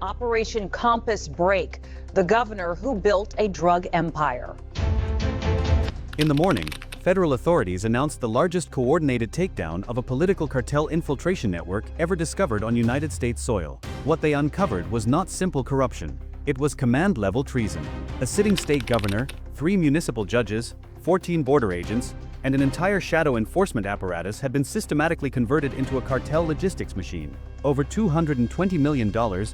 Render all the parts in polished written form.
Operation Compass Break, the governor who built a drug empire. In the morning, federal authorities announced the largest coordinated takedown of a political cartel infiltration network ever discovered on United States soil. What they uncovered was not simple corruption. It was command-level treason. A sitting state governor, 3 municipal judges, 14 border agents, and an entire shadow enforcement apparatus had been systematically converted into a cartel logistics machine. Over $220 million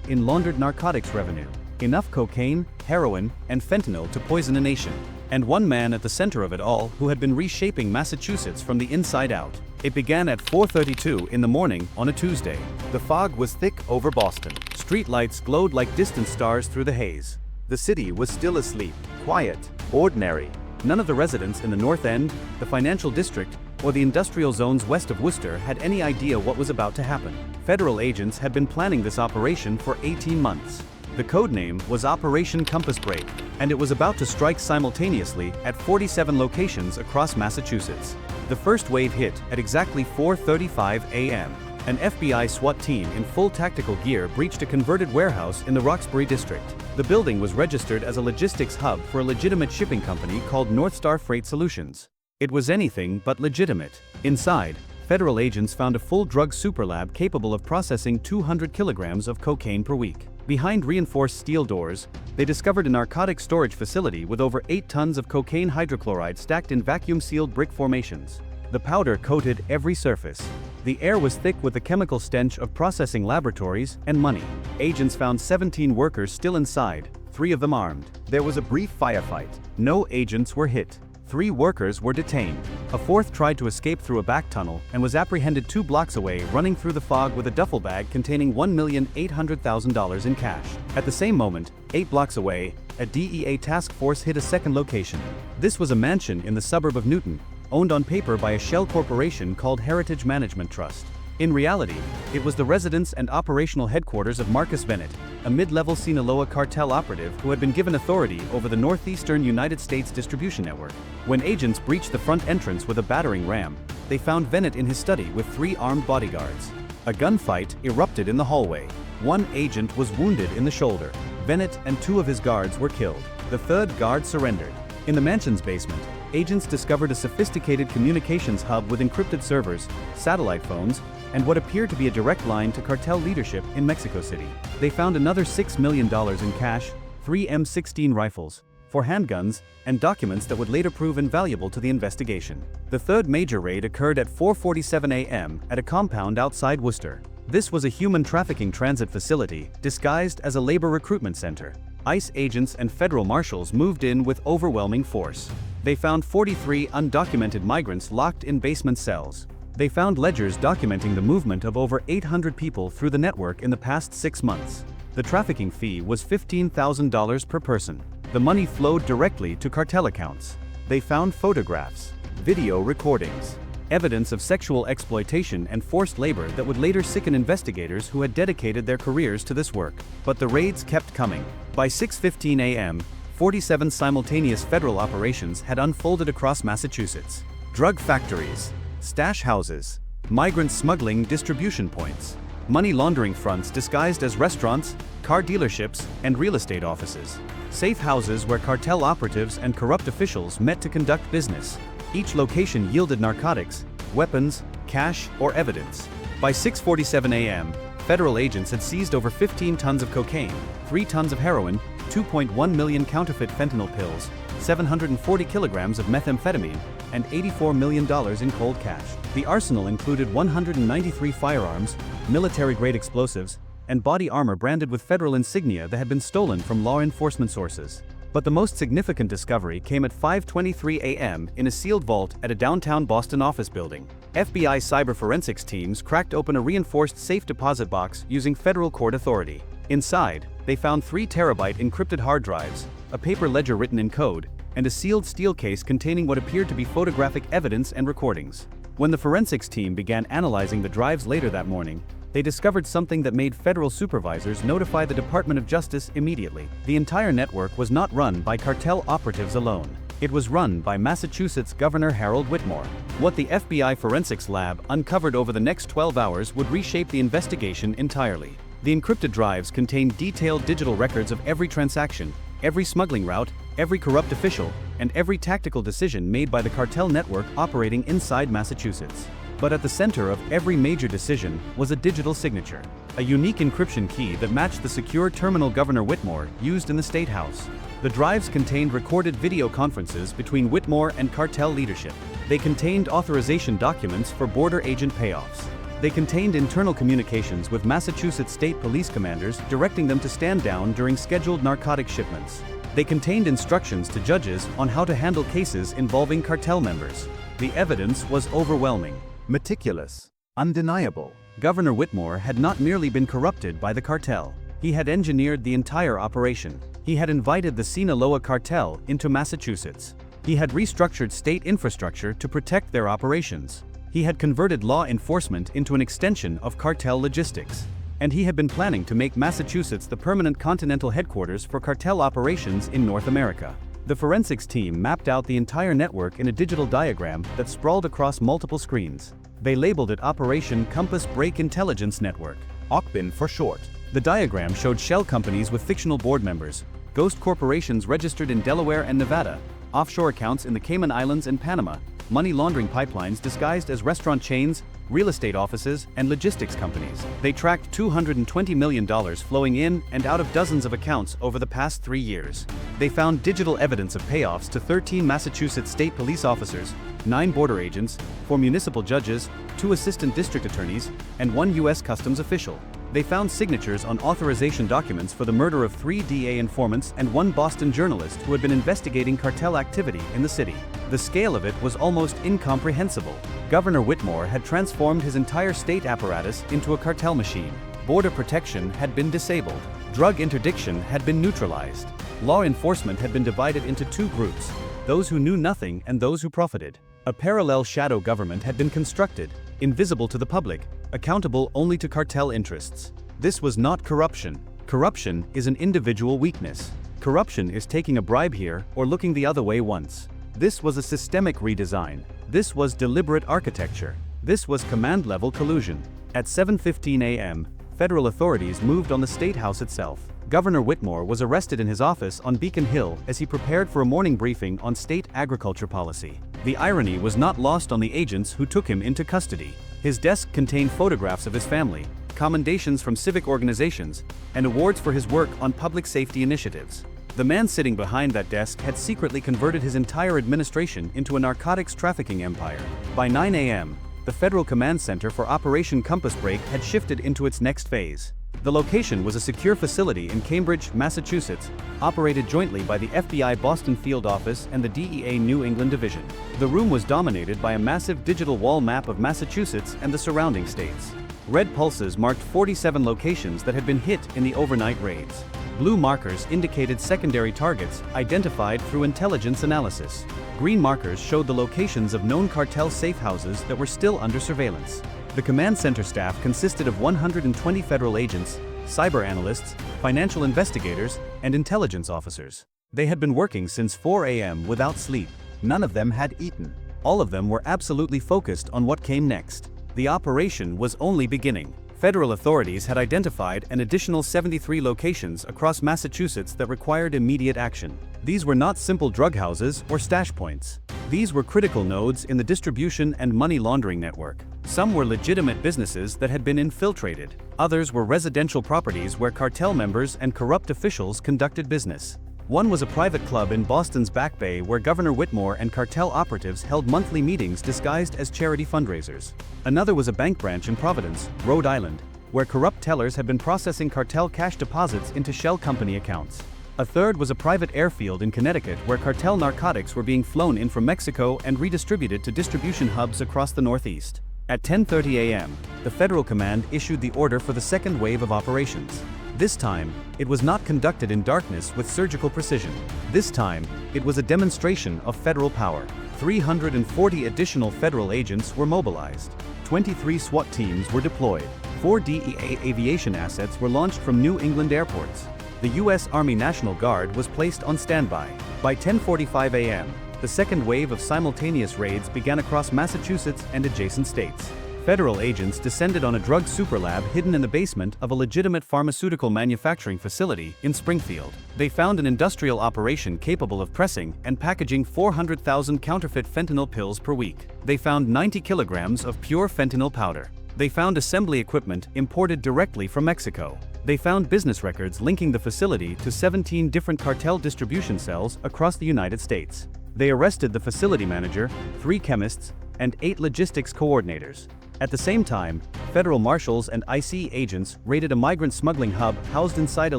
in laundered narcotics revenue. Enough cocaine, heroin, and fentanyl to poison a nation. And one man at the center of it all who had been reshaping Massachusetts from the inside out. It began at 4:32 in the morning on a Tuesday. The fog was thick over Boston. Street lights glowed like distant stars through the haze. The city was still asleep, quiet, ordinary. None of the residents in the North End, the financial district, or the industrial zones west of Worcester had any idea what was about to happen. Federal agents had been planning this operation for 18 months. The code name was Operation Compass Break, and it was about to strike simultaneously at 47 locations across Massachusetts. The first wave hit at exactly 4:35 a.m. An FBI SWAT team in full tactical gear breached a converted warehouse in the Roxbury district. The building was registered as a logistics hub for a legitimate shipping company called North Star Freight Solutions. It was anything but legitimate. Inside, federal agents found a full drug superlab capable of processing 200 kilograms of cocaine per week. Behind reinforced steel doors, they discovered a narcotic storage facility with over 8 tons of cocaine hydrochloride stacked in vacuum-sealed brick formations. The powder coated every surface. The air was thick with the chemical stench of processing laboratories and money. Agents found 17 workers still inside, 3 of them armed. There was a brief firefight. No agents were hit. 3 workers were detained. A 4th tried to escape through a back tunnel and was apprehended 2 blocks away, running through the fog with a duffel bag containing $1,800,000 in cash. At the same moment, 8 blocks away, a DEA task force hit a second location. This was a mansion in the suburb of Newton, owned on paper by a shell corporation called Heritage Management Trust. In reality, it was the residence and operational headquarters of Marcus Bennett, a mid-level Sinaloa cartel operative who had been given authority over the northeastern United States distribution network. When agents breached the front entrance with a battering ram, they found Bennett in his study with 3 armed bodyguards. A gunfight erupted in the hallway. 1 agent was wounded in the shoulder. Bennett and 2 of his guards were killed. The 3rd guard surrendered. In the mansion's basement, agents discovered a sophisticated communications hub with encrypted servers, satellite phones, and what appeared to be a direct line to cartel leadership in Mexico City. They found another $6 million in cash, 3 M16 rifles, 4 handguns, and documents that would later prove invaluable to the investigation. The 3rd major raid occurred at 4:47 a.m. at a compound outside Worcester. This was a human trafficking transit facility disguised as a labor recruitment center. ICE agents and federal marshals moved in with overwhelming force. They found 43 undocumented migrants locked in basement cells. They found ledgers documenting the movement of over 800 people through the network in the past 6 months. The trafficking fee was $15,000 per person. The money flowed directly to cartel accounts. They found photographs, video recordings, evidence of sexual exploitation and forced labor that would later sicken investigators who had dedicated their careers to this work. But the raids kept coming. By 6:15 a.m., 47 simultaneous federal operations had unfolded across Massachusetts. Drug factories, stash houses, migrant smuggling distribution points, money laundering fronts disguised as restaurants, car dealerships, and real estate offices. Safe houses where cartel operatives and corrupt officials met to conduct business. Each location yielded narcotics, weapons, cash, or evidence. By 6:47 a.m., federal agents had seized over 15 tons of cocaine, 3 tons of heroin, 2.1 million counterfeit fentanyl pills, 740 kilograms of methamphetamine, and $84 million in cold cash. The arsenal included 193 firearms, military-grade explosives, and body armor branded with federal insignia that had been stolen from law enforcement sources. But the most significant discovery came at 5:23 a.m. in a sealed vault at a downtown Boston office building. FBI cyber forensics teams cracked open a reinforced safe deposit box using federal court authority. Inside, they found 3 terabyte encrypted hard drives, a paper ledger written in code, and a sealed steel case containing what appeared to be photographic evidence and recordings. When the forensics team began analyzing the drives later that morning, they discovered something that made federal supervisors notify the Department of Justice immediately. The entire network was not run by cartel operatives alone. It was run by Massachusetts Governor Harold Whitmore. What the FBI forensics lab uncovered over the next 12 hours would reshape the investigation entirely. The encrypted drives contained detailed digital records of every transaction, every smuggling route, every corrupt official, and every tactical decision made by the cartel network operating inside Massachusetts. But at the center of every major decision was a digital signature, a unique encryption key that matched the secure terminal Governor Whitmore used in the State House. The drives contained recorded video conferences between Whitmore and cartel leadership. They contained authorization documents for border agent payoffs. They contained internal communications with Massachusetts state police commanders directing them to stand down during scheduled narcotic shipments. They contained instructions to judges on how to handle cases involving cartel members. The evidence was overwhelming, meticulous, undeniable. Governor Whitmore had not merely been corrupted by the cartel. He had engineered the entire operation. He had invited the Sinaloa cartel into Massachusetts. He had restructured state infrastructure to protect their operations. He had converted law enforcement into an extension of cartel logistics. And he had been planning to make Massachusetts the permanent continental headquarters for cartel operations in North America. The forensics team mapped out the entire network in a digital diagram that sprawled across multiple screens. They labeled it Operation Compass Break Intelligence Network, OCBIN for short. The diagram showed shell companies with fictional board members, ghost corporations registered in Delaware and Nevada, offshore accounts in the Cayman Islands and Panama, money laundering pipelines disguised as restaurant chains, real estate offices, and logistics companies. They tracked $220 million flowing in and out of dozens of accounts over the past 3 years. They found digital evidence of payoffs to 13 Massachusetts state police officers, 9 border agents, 4 municipal judges, 2 assistant district attorneys, and 1 U.S. Customs official. They found signatures on authorization documents for the murder of 3 DEA informants and 1 Boston journalist who had been investigating cartel activity in the city. The scale of it was almost incomprehensible. Governor Whitmore had transformed his entire state apparatus into a cartel machine. Border protection had been disabled. Drug interdiction had been neutralized. Law enforcement had been divided into 2 groups, those who knew nothing and those who profited. A parallel shadow government had been constructed, invisible to the public, accountable only to cartel interests. This was not corruption. Corruption is an individual weakness. Corruption is taking a bribe here or looking the other way once. This was a systemic redesign. This was deliberate architecture. This was command-level collusion. At 7:15 a.m., federal authorities moved on the State House itself. Governor Whitmore was arrested in his office on Beacon Hill as he prepared for a morning briefing on state agriculture policy. The irony was not lost on the agents who took him into custody. His desk contained photographs of his family, commendations from civic organizations, and awards for his work on public safety initiatives. The man sitting behind that desk had secretly converted his entire administration into a narcotics trafficking empire. By 9 a.m., the Federal Command Center for Operation Compass Break had shifted into its next phase. The location was a secure facility in Cambridge, Massachusetts, operated jointly by the FBI Boston Field Office and the DEA New England Division. The room was dominated by a massive digital wall map of Massachusetts and the surrounding states. Red pulses marked 47 locations that had been hit in the overnight raids. Blue markers indicated secondary targets identified through intelligence analysis. Green markers showed the locations of known cartel safe houses that were still under surveillance. The command center staff consisted of 120 federal agents, cyber analysts, financial investigators, and intelligence officers. They had been working since 4 a.m. without sleep. None of them had eaten. All of them were absolutely focused on what came next. The operation was only beginning. Federal authorities had identified an additional 73 locations across Massachusetts that required immediate action. These were not simple drug houses or stash points. These were critical nodes in the distribution and money laundering network. Some were legitimate businesses that had been infiltrated. Others were residential properties where cartel members and corrupt officials conducted business. One was a private club in Boston's Back Bay where Governor Whitmore and cartel operatives held monthly meetings disguised as charity fundraisers. Another was a bank branch in Providence, Rhode Island, where corrupt tellers had been processing cartel cash deposits into shell company accounts. A third was a private airfield in Connecticut where cartel narcotics were being flown in from Mexico and redistributed to distribution hubs across the Northeast. At 10:30 a.m., the Federal Command issued the order for the second wave of operations. This time, it was not conducted in darkness with surgical precision. This time, it was a demonstration of federal power. 340 additional federal agents were mobilized. 23 SWAT teams were deployed. 4 DEA aviation assets were launched from New England airports. The U.S. Army National Guard was placed on standby. By 10:45 a.m., the second wave of simultaneous raids began across Massachusetts and adjacent states. Federal agents descended on a drug superlab hidden in the basement of a legitimate pharmaceutical manufacturing facility in Springfield. They found an industrial operation capable of pressing and packaging 400,000 counterfeit fentanyl pills per week. They found 90 kilograms of pure fentanyl powder. They found assembly equipment imported directly from Mexico. They found business records linking the facility to 17 different cartel distribution cells across the United States. They arrested the facility manager, 3 chemists, and 8 logistics coordinators. At the same time, federal marshals and IC agents raided a migrant smuggling hub housed inside a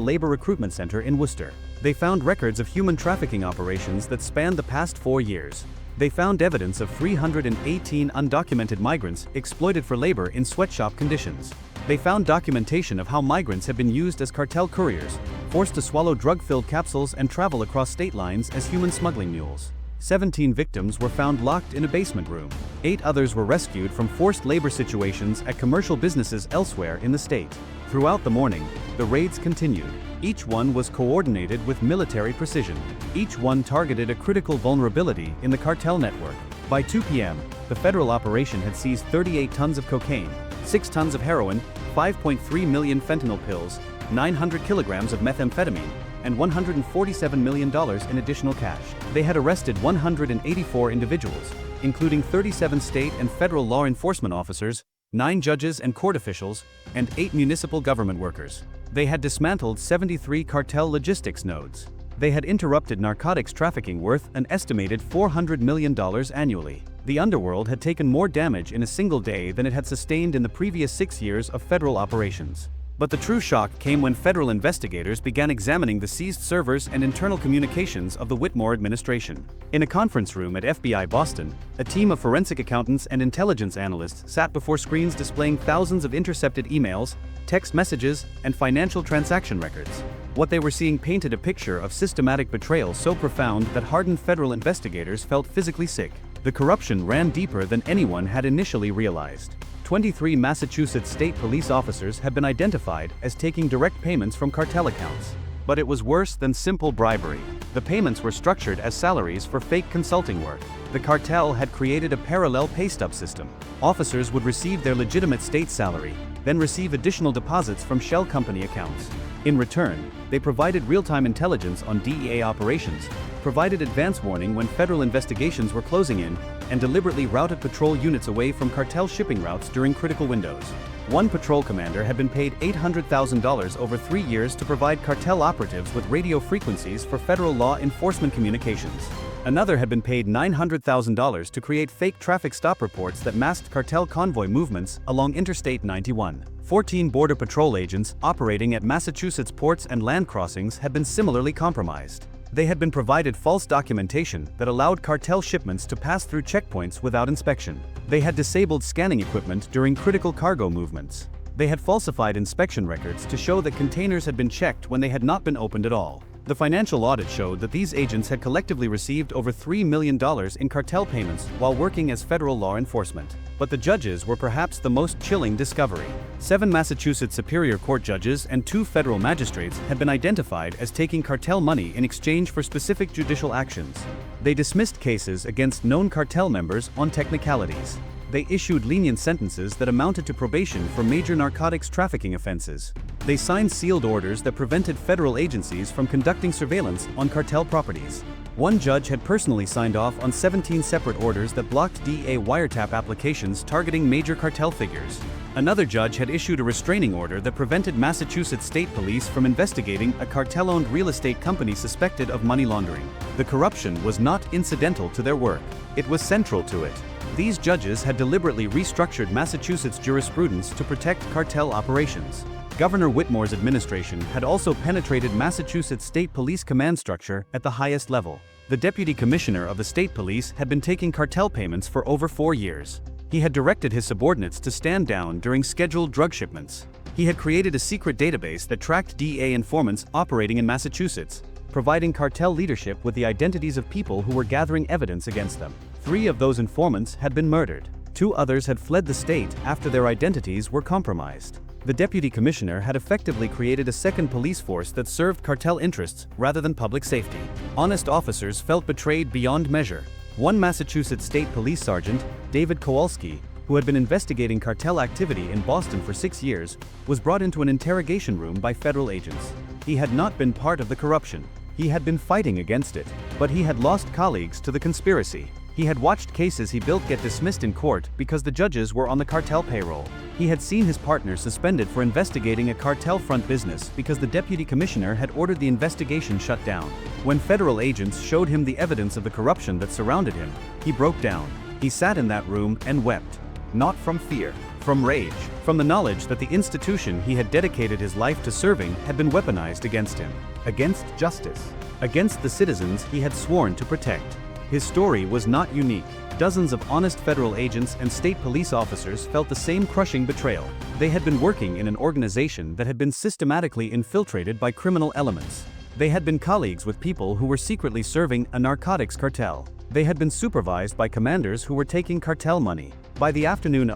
labor recruitment center in Worcester. They found records of human trafficking operations that spanned the past 4 years. They found evidence of 318 undocumented migrants exploited for labor in sweatshop conditions. They found documentation of how migrants have been used as cartel couriers, forced to swallow drug-filled capsules and travel across state lines as human smuggling mules. 17 victims were found locked in a basement room. 8 others were rescued from forced labor situations at commercial businesses elsewhere in the state. Throughout the morning, the raids continued. Each one was coordinated with military precision. Each one targeted a critical vulnerability in the cartel network. By 2 p.m., the federal operation had seized 38 tons of cocaine, 6 tons of heroin, 5.3 million fentanyl pills, 900 kilograms of methamphetamine, and $147 million in additional cash. They had arrested 184 individuals, including 37 state and federal law enforcement officers, 9 judges and court officials, and 8 municipal government workers. They had dismantled 73 cartel logistics nodes. They had interrupted narcotics trafficking worth an estimated $400 million annually. The underworld had taken more damage in a single day than it had sustained in the previous 6 years of federal operations. But the true shock came when federal investigators began examining the seized servers and internal communications of the Whitmore administration. In a conference room at FBI Boston, a team of forensic accountants and intelligence analysts sat before screens displaying thousands of intercepted emails, text messages, and financial transaction records. What they were seeing painted a picture of systematic betrayal so profound that hardened federal investigators felt physically sick. The corruption ran deeper than anyone had initially realized. 23 Massachusetts state police officers had been identified as taking direct payments from cartel accounts. But it was worse than simple bribery. The payments were structured as salaries for fake consulting work. The cartel had created a parallel pay stub system. Officers would receive their legitimate state salary, then receive additional deposits from shell company accounts. In return, they provided real-time intelligence on DEA operations, provided advance warning when federal investigations were closing in, and deliberately routed patrol units away from cartel shipping routes during critical windows. One patrol commander had been paid $800,000 over 3 years to provide cartel operatives with radio frequencies for federal law enforcement communications. Another had been paid $900,000 to create fake traffic stop reports that masked cartel convoy movements along Interstate 91. 14 Border Patrol agents operating at Massachusetts ports and land crossings had been similarly compromised. They had been provided false documentation that allowed cartel shipments to pass through checkpoints without inspection. They had disabled scanning equipment during critical cargo movements. They had falsified inspection records to show that containers had been checked when they had not been opened at all. The financial audit showed that these agents had collectively received over $3 million in cartel payments while working as federal law enforcement. But the judges were perhaps the most chilling discovery. 7 Massachusetts Superior Court judges and 2 federal magistrates had been identified as taking cartel money in exchange for specific judicial actions. They dismissed cases against known cartel members on technicalities. They issued lenient sentences that amounted to probation for major narcotics trafficking offenses. They signed sealed orders that prevented federal agencies from conducting surveillance on cartel properties. One judge had personally signed off on 17 separate orders that blocked DEA wiretap applications targeting major cartel figures. Another judge had issued a restraining order that prevented Massachusetts State Police from investigating a cartel-owned real estate company suspected of money laundering. The corruption was not incidental to their work. It was central to it. These judges had deliberately restructured Massachusetts jurisprudence to protect cartel operations. Governor Whitmore's administration had also penetrated Massachusetts State Police command structure at the highest level. The deputy commissioner of the state police had been taking cartel payments for over 4 years. He had directed his subordinates to stand down during scheduled drug shipments. He had created a secret database that tracked DEA informants operating in Massachusetts, providing cartel leadership with the identities of people who were gathering evidence against them. 3 of those informants had been murdered. 2 others had fled the state after their identities were compromised. The deputy commissioner had effectively created a second police force that served cartel interests rather than public safety. Honest officers felt betrayed beyond measure. One Massachusetts State Police Sergeant, David Kowalski, who who had been investigating cartel activity in Boston for 6 years, was brought into an interrogation room by federal agents. He had not been part of the corruption. He had been fighting against it, but he had lost colleagues to the conspiracy. He had watched cases he built get dismissed in court because the judges were on the cartel payroll. He had seen his partner suspended for investigating a cartel front business because the deputy commissioner had ordered the investigation shut down. When federal agents showed him the evidence of the corruption that surrounded him, he broke down. He sat in that room and wept. Not from fear, from rage, from the knowledge that the institution he had dedicated his life to serving had been weaponized against him, against justice, against the citizens he had sworn to protect. His story was not unique. Dozens of honest federal agents and state police officers felt the same crushing betrayal. They had been working in an organization that had been systematically infiltrated by criminal elements. They had been colleagues with people who were secretly serving a narcotics cartel. They had been supervised by commanders who were taking cartel money. By the afternoon,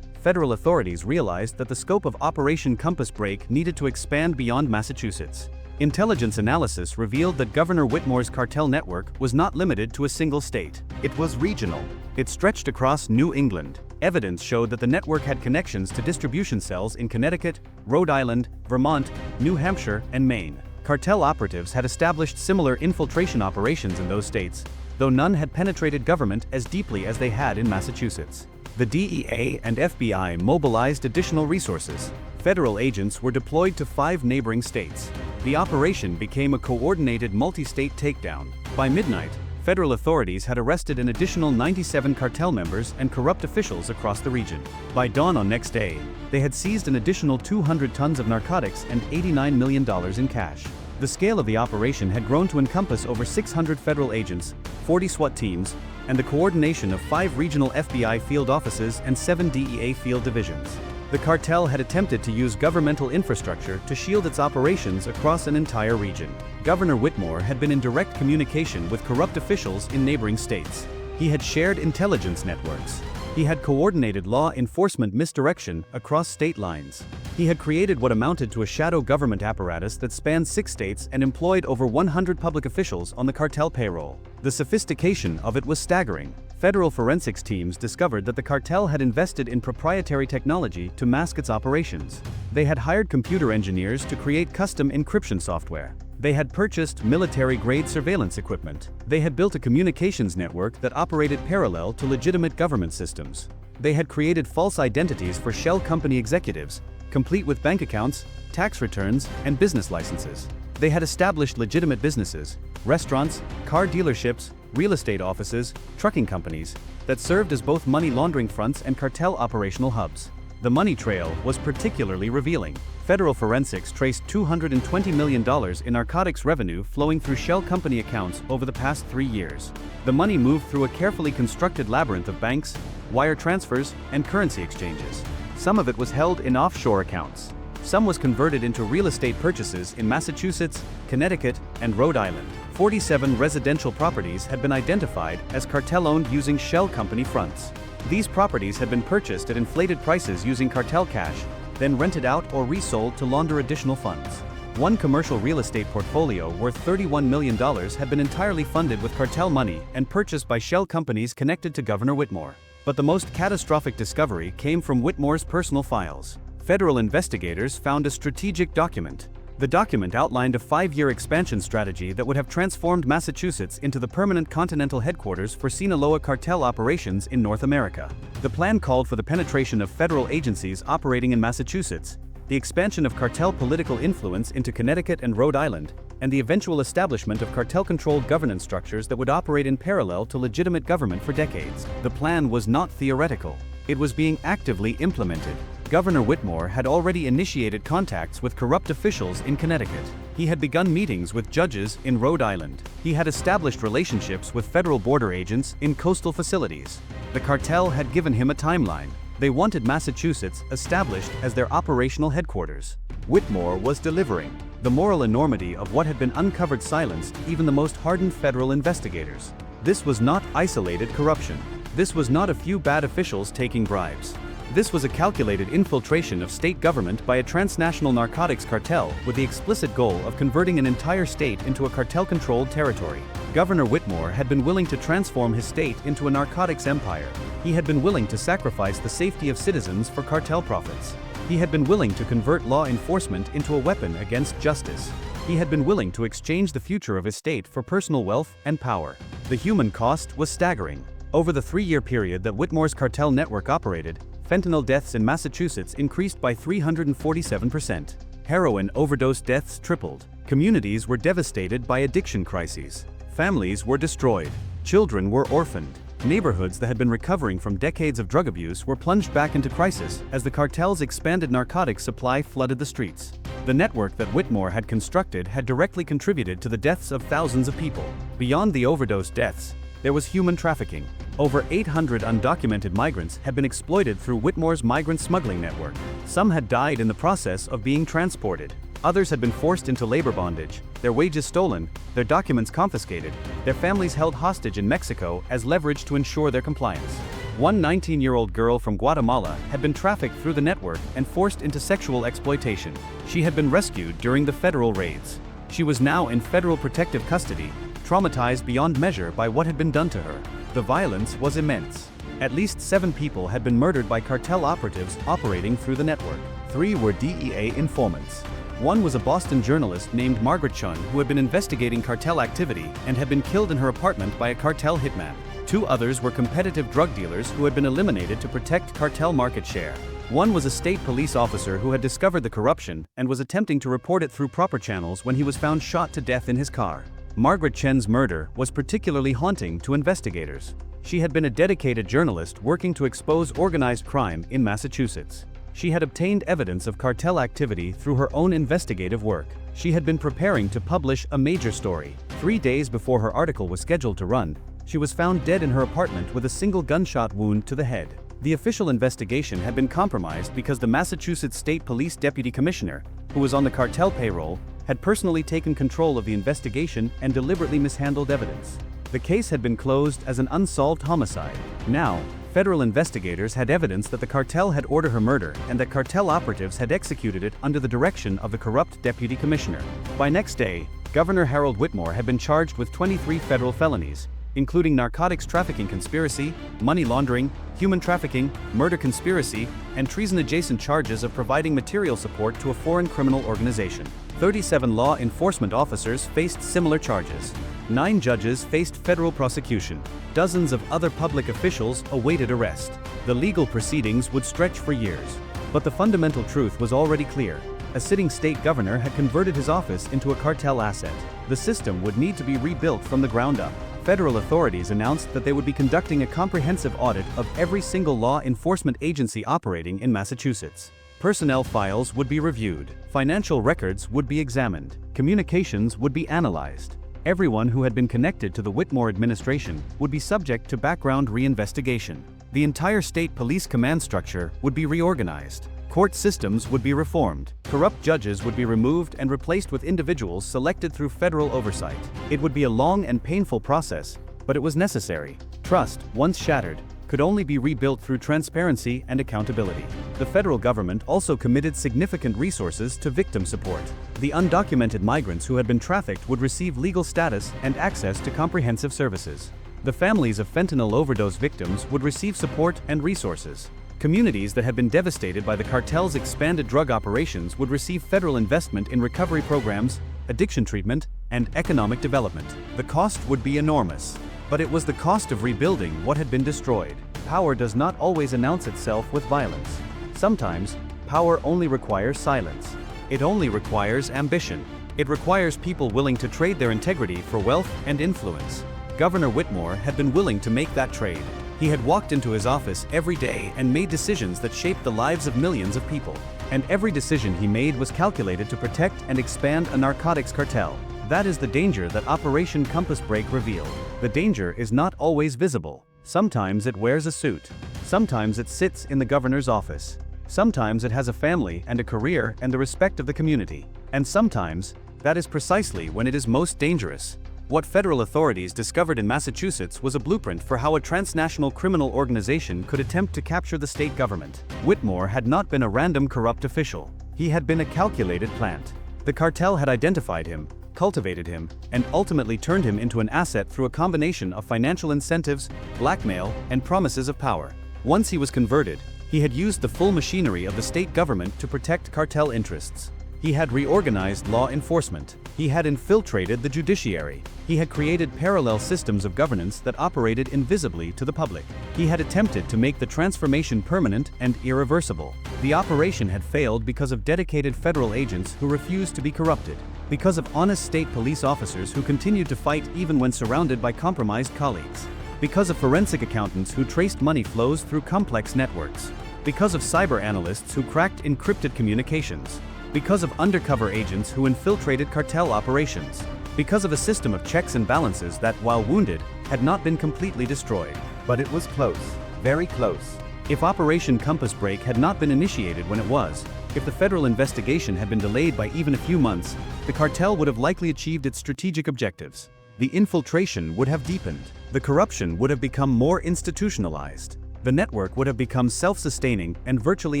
federal authorities realized that the scope of Operation Compass Break needed to expand beyond Massachusetts. Intelligence analysis revealed that Governor Whitmore's cartel network was not limited to a single state. It was regional. It stretched across New England. Evidence showed that the network had connections to distribution cells in Connecticut, Rhode Island, Vermont, New Hampshire, and Maine. Cartel operatives had established similar infiltration operations in those states, though none had penetrated government as deeply as they had in Massachusetts. The DEA and FBI mobilized additional resources. Federal agents were deployed to 5 neighboring states. The operation became a coordinated multi-state takedown. By midnight, federal authorities had arrested an additional 97 cartel members and corrupt officials across the region. By dawn on next day, they had seized an additional 200 tons of narcotics and $89 million in cash. The scale of the operation had grown to encompass over 600 federal agents, 40 SWAT teams, and the coordination of 5 regional FBI field offices and 7 DEA field divisions. The cartel had attempted to use governmental infrastructure to shield its operations across an entire region. Governor Whitmore had been in direct communication with corrupt officials in neighboring states. He had shared intelligence networks. He had coordinated law enforcement misdirection across state lines. He had created what amounted to a shadow government apparatus that spanned 6 states and employed over 100 public officials on the cartel payroll. The sophistication of it was staggering. Federal forensics teams discovered that the cartel had invested in proprietary technology to mask its operations. They had hired computer engineers to create custom encryption software. They had purchased military-grade surveillance equipment. They had built a communications network that operated parallel to legitimate government systems. They had created false identities for shell company executives, complete with bank accounts, tax returns, and business licenses. They had established legitimate businesses, restaurants, car dealerships, real estate offices, trucking companies, that served as both money laundering fronts and cartel operational hubs. The money trail was particularly revealing. Federal forensics traced $220 million in narcotics revenue flowing through shell company accounts over the past 3 years. The money moved through a carefully constructed labyrinth of banks, wire transfers, and currency exchanges. Some of it was held in offshore accounts. Some was converted into real estate purchases in Massachusetts, Connecticut, and Rhode Island. 47 residential properties had been identified as cartel-owned using shell company fronts. These properties had been purchased at inflated prices using cartel cash, then rented out or resold to launder additional funds. One commercial real estate portfolio worth $31 million had been entirely funded with cartel money and purchased by shell companies connected to Governor Whitmore. But the most catastrophic discovery came from Whitmore's personal files. Federal investigators found a strategic document. The document outlined a 5-year expansion strategy that would have transformed Massachusetts into the permanent continental headquarters for Sinaloa cartel operations in North America. The plan called for the penetration of federal agencies operating in Massachusetts, the expansion of cartel political influence into Connecticut and Rhode Island, and the eventual establishment of cartel-controlled governance structures that would operate in parallel to legitimate government for decades. The plan was not theoretical. It was being actively implemented. Governor Whitmore had already initiated contacts with corrupt officials in Connecticut. He had begun meetings with judges in Rhode Island. He had established relationships with federal border agents in coastal facilities. The cartel had given him a timeline. They wanted Massachusetts established as their operational headquarters. Whitmore was delivering. The moral enormity of what had been uncovered silenced even the most hardened federal investigators. This was not isolated corruption. This was not a few bad officials taking bribes. This was a calculated infiltration of state government by a transnational narcotics cartel with the explicit goal of converting an entire state into a cartel-controlled territory. Governor Whitmore had been willing to transform his state into a narcotics empire. He had been willing to sacrifice the safety of citizens for cartel profits. He had been willing to convert law enforcement into a weapon against justice. He had been willing to exchange the future of his state for personal wealth and power. The human cost was staggering. Over the 3-year period that Whitmore's cartel network operated, fentanyl deaths in Massachusetts increased by 347%. Heroin overdose deaths tripled. Communities were devastated by addiction crises. Families were destroyed. Children were orphaned. Neighborhoods that had been recovering from decades of drug abuse were plunged back into crisis as the cartel's expanded narcotics supply flooded the streets. The network that Whitmore had constructed had directly contributed to the deaths of thousands of people. Beyond the overdose deaths, there was human trafficking. Over 800 undocumented migrants had been exploited through Whitmore's migrant smuggling network. Some had died in the process of being transported. Others had been forced into labor bondage, their wages stolen, their documents confiscated, their families held hostage in Mexico as leverage to ensure their compliance. One 19-year-old girl from Guatemala had been trafficked through the network and forced into sexual exploitation. She had been rescued during the federal raids. She was now in federal protective custody, traumatized beyond measure by what had been done to her. The violence was immense. At least 7 people had been murdered by cartel operatives operating through the network. 3 were DEA informants. One was a Boston journalist named Margaret Chun who had been investigating cartel activity and had been killed in her apartment by a cartel hitman. 2 others were competitive drug dealers who had been eliminated to protect cartel market share. One was a state police officer who had discovered the corruption and was attempting to report it through proper channels when he was found shot to death in his car. Margaret Chen's murder was particularly haunting to investigators. She had been a dedicated journalist working to expose organized crime in Massachusetts. She had obtained evidence of cartel activity through her own investigative work. She had been preparing to publish a major story. 3 days before her article was scheduled to run, she was found dead in her apartment with a single gunshot wound to the head. The official investigation had been compromised because the Massachusetts State Police Deputy Commissioner, who was on the cartel payroll, had personally taken control of the investigation and deliberately mishandled evidence. The case had been closed as an unsolved homicide. Now, federal investigators had evidence that the cartel had ordered her murder and that cartel operatives had executed it under the direction of the corrupt deputy commissioner. By next day, Governor Harold Whitmore had been charged with 23 federal felonies, including narcotics trafficking conspiracy, money laundering, human trafficking, murder conspiracy, and treason-adjacent charges of providing material support to a foreign criminal organization. 37 law enforcement officers faced similar charges. 9 judges faced federal prosecution. Dozens of other public officials awaited arrest. The legal proceedings would stretch for years. But the fundamental truth was already clear. A sitting state governor had converted his office into a cartel asset. The system would need to be rebuilt from the ground up. Federal authorities announced that they would be conducting a comprehensive audit of every single law enforcement agency operating in Massachusetts. Personnel files would be reviewed. Financial records would be examined. Communications would be analyzed. Everyone who had been connected to the Whitmore administration would be subject to background reinvestigation. The entire state police command structure would be reorganized. Court systems would be reformed. Corrupt judges would be removed and replaced with individuals selected through federal oversight. It would be a long and painful process, but it was necessary. Trust, once shattered, could only be rebuilt through transparency and accountability. The federal government also committed significant resources to victim support. The undocumented migrants who had been trafficked would receive legal status and access to comprehensive services. The families of fentanyl overdose victims would receive support and resources. Communities that had been devastated by the cartel's expanded drug operations would receive federal investment in recovery programs, addiction treatment, and economic development. The cost would be enormous. But it was the cost of rebuilding what had been destroyed. Power does not always announce itself with violence. Sometimes, power only requires silence. It only requires ambition. It requires people willing to trade their integrity for wealth and influence. Governor Whitmore had been willing to make that trade. He had walked into his office every day and made decisions that shaped the lives of millions of people. And every decision he made was calculated to protect and expand a narcotics cartel. That is the danger that Operation Compass Break revealed. The danger is not always visible. Sometimes it wears a suit. Sometimes it sits in the governor's office. Sometimes it has a family and a career and the respect of the community. And sometimes, that is precisely when it is most dangerous. What federal authorities discovered in Massachusetts was a blueprint for how a transnational criminal organization could attempt to capture the state government. Whitmore had not been a random corrupt official. He had been a calculated plant. The cartel had identified him, cultivated him, and ultimately turned him into an asset through a combination of financial incentives, blackmail, and promises of power. Once he was converted, he had used the full machinery of the state government to protect cartel interests. He had reorganized law enforcement. He had infiltrated the judiciary. He had created parallel systems of governance that operated invisibly to the public. He had attempted to make the transformation permanent and irreversible. The operation had failed because of dedicated federal agents who refused to be corrupted, because of honest state police officers who continued to fight even when surrounded by compromised colleagues, because of forensic accountants who traced money flows through complex networks, because of cyber analysts who cracked encrypted communications, because of undercover agents who infiltrated cartel operations, because of a system of checks and balances that, while wounded, had not been completely destroyed. But it was close, very close. If Operation Compass Break had not been initiated when it was, if the federal investigation had been delayed by even a few months, the cartel would have likely achieved its strategic objectives. The infiltration would have deepened. The corruption would have become more institutionalized. The network would have become self-sustaining and virtually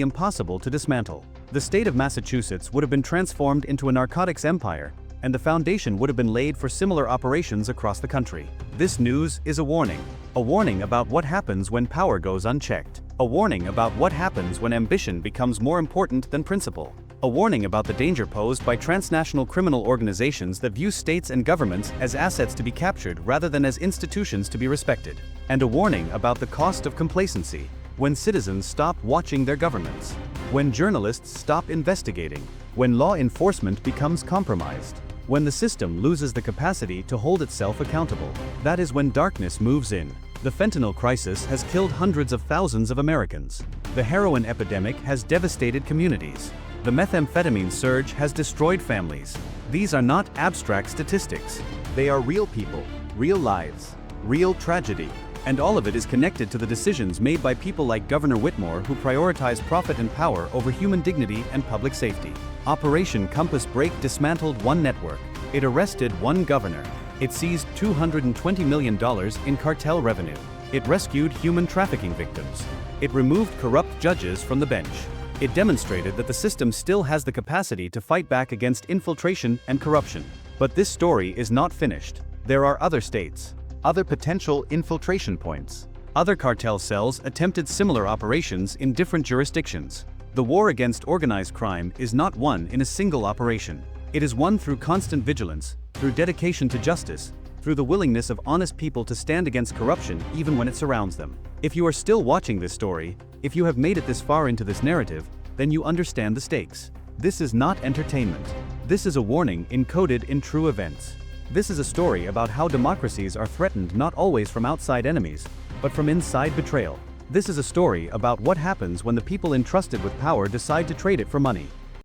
impossible to dismantle. The state of Massachusetts would have been transformed into a narcotics empire, and the foundation would have been laid for similar operations across the country. This news is a warning about what happens when power goes unchecked, a warning about what happens when ambition becomes more important than principle, a warning about the danger posed by transnational criminal organizations that view states and governments as assets to be captured rather than as institutions to be respected, and a warning about the cost of complacency, when citizens stop watching their governments, when journalists stop investigating, when law enforcement becomes compromised, when the system loses the capacity to hold itself accountable. That is when darkness moves in. The fentanyl crisis has killed hundreds of thousands of Americans. The heroin epidemic has devastated communities. The methamphetamine surge has destroyed families. These are not abstract statistics. They are real people, real lives, real tragedy. And all of it is connected to the decisions made by people like Governor Whitmore who prioritize profit and power over human dignity and public safety. Operation Compass Break dismantled one network. It arrested one governor. It seized $220 million in cartel revenue. It rescued human trafficking victims. It removed corrupt judges from the bench. It demonstrated that the system still has the capacity to fight back against infiltration and corruption. But this story is not finished. There are other states, other potential infiltration points. Other cartel cells attempted similar operations in different jurisdictions. The war against organized crime is not won in a single operation. It is won through constant vigilance, through dedication to justice, through the willingness of honest people to stand against corruption even when it surrounds them. If you are still watching this story, if you have made it this far into this narrative, then you understand the stakes. This is not entertainment. This is a warning encoded in true events. This is a story about how democracies are threatened not always from outside enemies, but from inside betrayal. This is a story about what happens when the people entrusted with power decide to trade it for money.